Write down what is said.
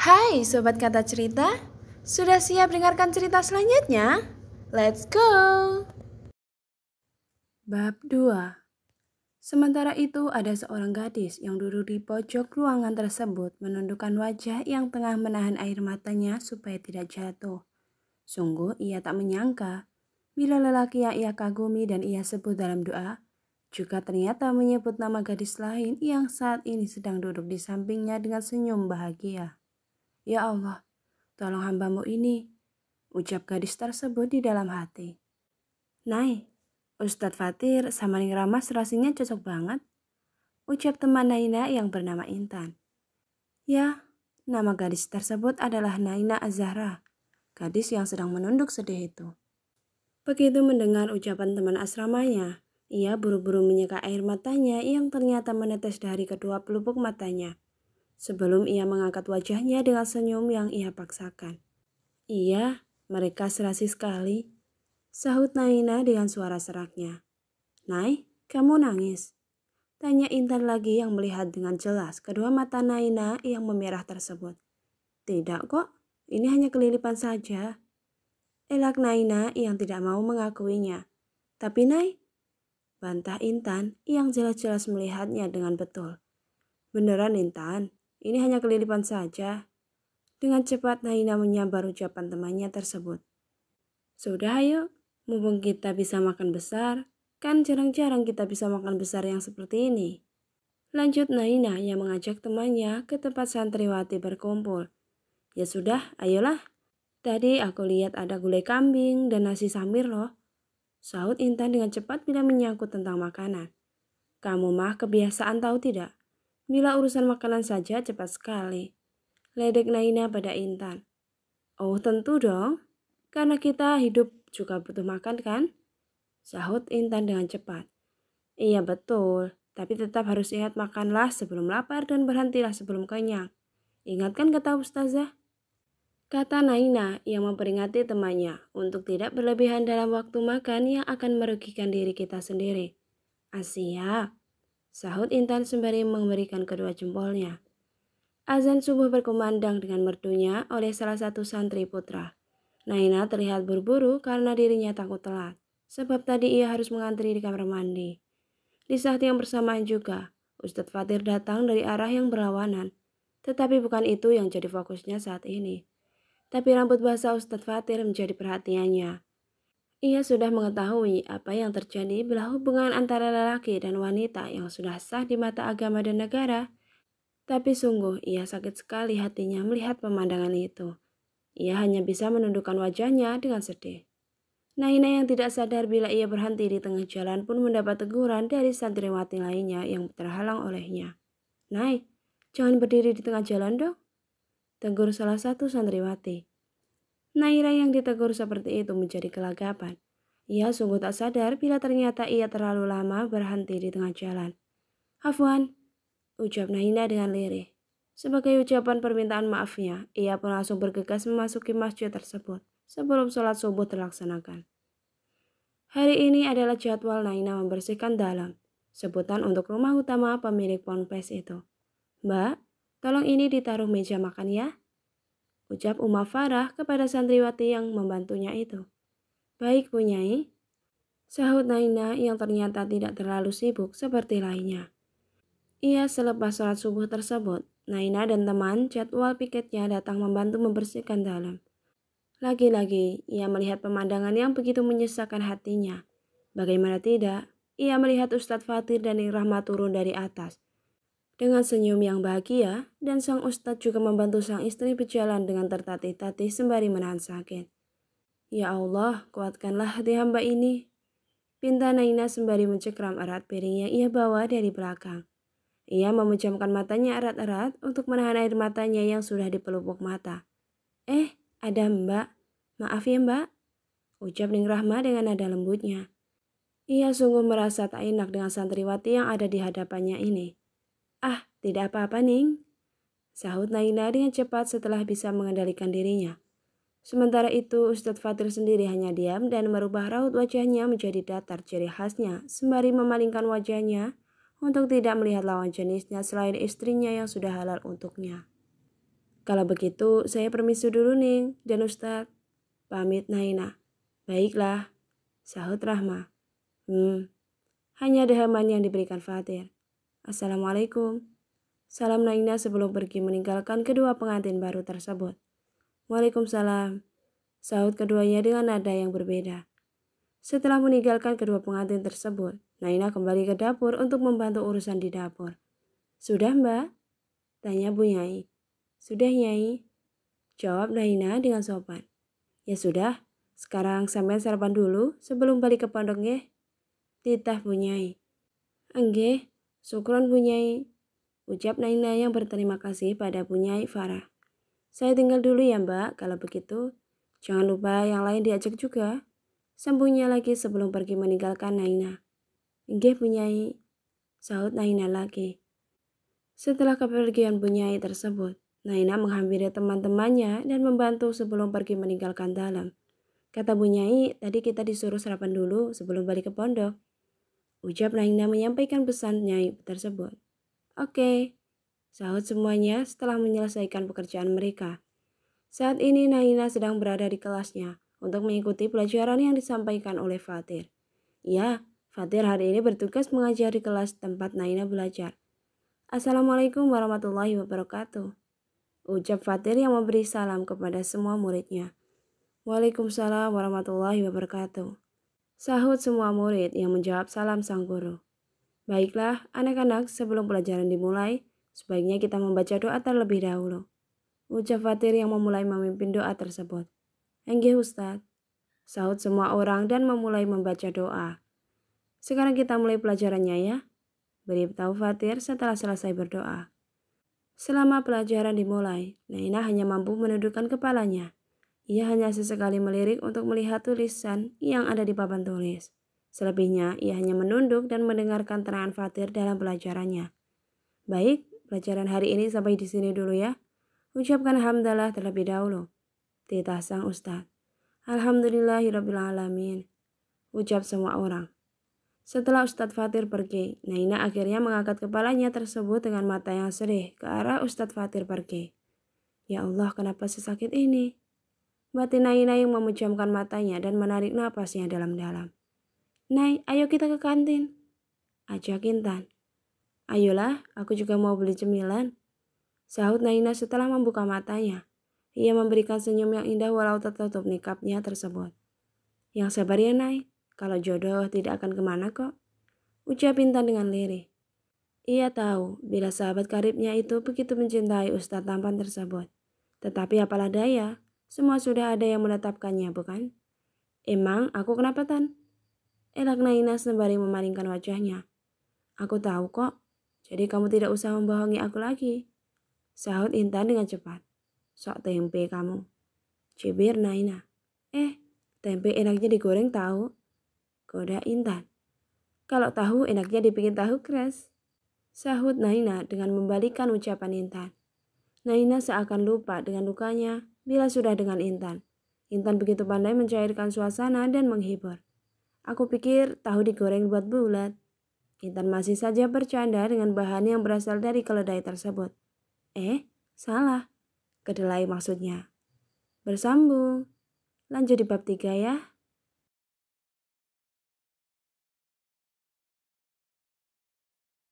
Hai Sobat Kata Cerita, sudah siap dengarkan cerita selanjutnya? Let's go! Bab 2. Sementara itu ada seorang gadis yang duduk di pojok ruangan tersebut menundukkan wajah yang tengah menahan air matanya supaya tidak jatuh. Sungguh ia tak menyangka bila lelaki yang ia kagumi dan ia sebut dalam doa juga ternyata menyebut nama gadis lain yang saat ini sedang duduk di sampingnya dengan senyum bahagia. Ya Allah, tolong hambamu ini, ucap gadis tersebut di dalam hati. Nai, Ustadz Fatir sama Ning Rama serasinya cocok banget, ucap teman Naina yang bernama Intan. Ya, nama gadis tersebut adalah Naina Az-Zahra, gadis yang sedang menunduk sedih itu. Begitu mendengar ucapan teman asramanya, ia buru-buru menyeka air matanya yang ternyata menetes dari kedua pelupuk matanya. Sebelum ia mengangkat wajahnya dengan senyum yang ia paksakan. Iya, mereka serasi sekali, sahut Naina dengan suara seraknya. Nai, kamu nangis? Tanya Intan lagi yang melihat dengan jelas kedua mata Naina yang memerah tersebut. Tidak kok, ini hanya kelilipan saja. Elak Naina yang tidak mau mengakuinya. Tapi Nai, bantah Intan yang jelas-jelas melihatnya dengan betul. Beneran Intan? Ini hanya kelilipan saja. Dengan cepat Naina menyambar ucapan temannya tersebut. Sudah ayo, mumpung kita bisa makan besar. Kan jarang-jarang kita bisa makan besar yang seperti ini. Lanjut Naina yang mengajak temannya ke tempat santriwati berkumpul. Ya sudah, ayolah. Tadi aku lihat ada gulai kambing dan nasi samir loh. Sahut Intan dengan cepat bila menyangkut tentang makanan. Kamu mah kebiasaan tahu tidak? Bila urusan makanan saja cepat sekali. Ledek Naina pada Intan. Oh tentu dong, karena kita hidup juga butuh makan kan? Sahut Intan dengan cepat. Iya betul, tapi tetap harus ingat makanlah sebelum lapar dan berhentilah sebelum kenyang. Ingat kan kata Ustazah? Kata Naina yang memperingati temannya untuk tidak berlebihan dalam waktu makan yang akan merugikan diri kita sendiri. Siap, sahut Intan sembari memberikan kedua jempolnya. Azan subuh berkumandang dengan merdunya oleh salah satu santri putra. Naina terlihat buru-buru karena dirinya takut telat, sebab tadi ia harus mengantri di kamar mandi. Di saat yang bersamaan juga, Ustadz Fatir datang dari arah yang berlawanan. Tetapi bukan itu yang jadi fokusnya saat ini. Tapi rambut basah Ustadz Fatir menjadi perhatiannya. Ia sudah mengetahui apa yang terjadi bila hubungan antara lelaki dan wanita yang sudah sah di mata agama dan negara. Tapi sungguh ia sakit sekali hatinya melihat pemandangan itu. Ia hanya bisa menundukkan wajahnya dengan sedih. Naina yang tidak sadar bila ia berhenti di tengah jalan pun mendapat teguran dari santriwati lainnya yang terhalang olehnya. Nai, jangan berdiri di tengah jalan dong, tegur salah satu santriwati. Naira yang ditegur seperti itu menjadi kelagapan. Ia sungguh tak sadar bila ternyata ia terlalu lama berhenti di tengah jalan. Afwan, ucap Naina dengan lirih. Sebagai ucapan permintaan maafnya, ia pun langsung bergegas memasuki masjid tersebut sebelum sholat subuh terlaksanakan. Hari ini adalah jadwal Naina membersihkan dalam, sebutan untuk rumah utama pemilik ponpes itu. Mbak, tolong ini ditaruh meja makan ya, ucap Uma Farah kepada santriwati yang membantunya itu. Baik Bu Nyai, sahut Naina yang ternyata tidak terlalu sibuk seperti lainnya. Ia selepas sholat subuh tersebut, Naina dan teman jadwal piketnya datang membantu membersihkan dalam. Lagi-lagi, ia melihat pemandangan yang begitu menyesakkan hatinya. Bagaimana tidak, ia melihat Ustadz Fatir dan Ning Rahma turun dari atas. Dengan senyum yang bahagia, dan sang Ustadz juga membantu sang istri berjalan dengan tertatih-tatih sembari menahan sakit. Ya Allah, kuatkanlah hati hamba ini, pinta Naina sembari mencekram erat piring yang ia bawa dari belakang. Ia memejamkan matanya erat-erat untuk menahan air matanya yang sudah di pelupuk mata. Ada Mbak. Maaf ya Mbak, ucap Ning Rahma dengan nada lembutnya. Ia sungguh merasa tak enak dengan santriwati yang ada di hadapannya ini. Tidak apa-apa Ning, sahut Naina dengan cepat setelah bisa mengendalikan dirinya. Sementara itu Ustadz Fatir sendiri hanya diam dan merubah raut wajahnya menjadi datar ciri khasnya sembari memalingkan wajahnya untuk tidak melihat lawan jenisnya selain istrinya yang sudah halal untuknya. Kalau begitu, saya permisi dulu nih, dan Ustadz. Pamit Naina. Baiklah, sahut Rahma. Hanya ada aman yang diberikan Fatir. Assalamualaikum. Salam Naina sebelum pergi meninggalkan kedua pengantin baru tersebut. Waalaikumsalam. Sahut keduanya dengan nada yang berbeda. Setelah meninggalkan kedua pengantin tersebut, Naina kembali ke dapur untuk membantu urusan di dapur. Sudah Mbak? Tanya Bu Nyai. Sudah Nyai. Jawab Naina dengan sopan. Ya sudah, sekarang sampai sarapan dulu sebelum balik ke pondok nggih. Titah Bu Nyai. Enggih, syukron Bu Nyai. Ucap Naina yang berterima kasih pada Bu Nyai Farah. Saya tinggal dulu ya Mbak, kalau begitu. Jangan lupa yang lain diajak juga. Sambungnya lagi sebelum pergi meninggalkan Naina. Enggih Bu Nyai. Sahut Naina lagi. Setelah kepergian Bu Nyai tersebut, Naina menghampiri teman-temannya dan membantu sebelum pergi meninggalkan dalam. Kata Bu Nyai, tadi kita disuruh sarapan dulu sebelum balik ke pondok. Ucap Naina menyampaikan pesan Nyai tersebut. Oke, sahut semuanya setelah menyelesaikan pekerjaan mereka. Saat ini Naina sedang berada di kelasnya untuk mengikuti pelajaran yang disampaikan oleh Fatir. Ya, Fatir hari ini bertugas mengajar di kelas tempat Naina belajar. Assalamualaikum warahmatullahi wabarakatuh. Ucap Fatir yang memberi salam kepada semua muridnya. Waalaikumsalam warahmatullahi wabarakatuh. Sahut semua murid yang menjawab salam sang guru. Baiklah, anak-anak, sebelum pelajaran dimulai, sebaiknya kita membaca doa terlebih dahulu. Ucap Fatir yang memulai memimpin doa tersebut. Enggih Ustadz. Sahut semua orang dan memulai membaca doa. Sekarang kita mulai pelajarannya ya. Beritahu Fatir setelah selesai berdoa. Selama pelajaran dimulai, Naina hanya mampu menundukkan kepalanya. Ia hanya sesekali melirik untuk melihat tulisan yang ada di papan tulis. Selebihnya, ia hanya menunduk dan mendengarkan terangan Fatir dalam pelajarannya. Baik, pelajaran hari ini sampai di sini dulu ya. Ucapkan hamdalah terlebih dahulu. Titah sang Ustadz. Alhamdulillahirrabbilalamin. Ucap semua orang. Setelah Ustadz Fatir pergi, Naina akhirnya mengangkat kepalanya tersebut dengan mata yang sedih ke arah Ustadz Fatir pergi. Ya Allah, kenapa sesakit ini? Batin Naina yang memejamkan matanya dan menarik napasnya dalam-dalam. Nai, ayo kita ke kantin. Ajak Intan. Ayolah, aku juga mau beli cemilan. Sahut Naina setelah membuka matanya. Ia memberikan senyum yang indah walau tertutup nikabnya tersebut. Yang sabar ya Nai. Kalau jodoh tidak akan kemana kok. Ucap Intan dengan lirih. Ia tahu bila sahabat karibnya itu begitu mencintai Ustadz tampan tersebut. Tetapi apalah daya, semua sudah ada yang menetapkannya bukan? Emang aku kenapa Tan? Elak Naina sembari memalingkan wajahnya. Aku tahu kok, jadi kamu tidak usah membohongi aku lagi. Sahut Intan dengan cepat. Sok tempe kamu. Cibir Naina. Tempe enaknya digoreng tahu. Goda Intan. Kalau tahu enaknya dibikin tahu keras. Sahut Naina dengan membalikan ucapan Intan. Naina seakan lupa dengan lukanya bila sudah dengan Intan. Intan begitu pandai mencairkan suasana dan menghibur. Aku pikir tahu digoreng buat bulat. Intan masih saja bercanda dengan bahan yang berasal dari keledai tersebut. Salah. Kedelai maksudnya. Bersambung. Lanjut di bab 3 ya.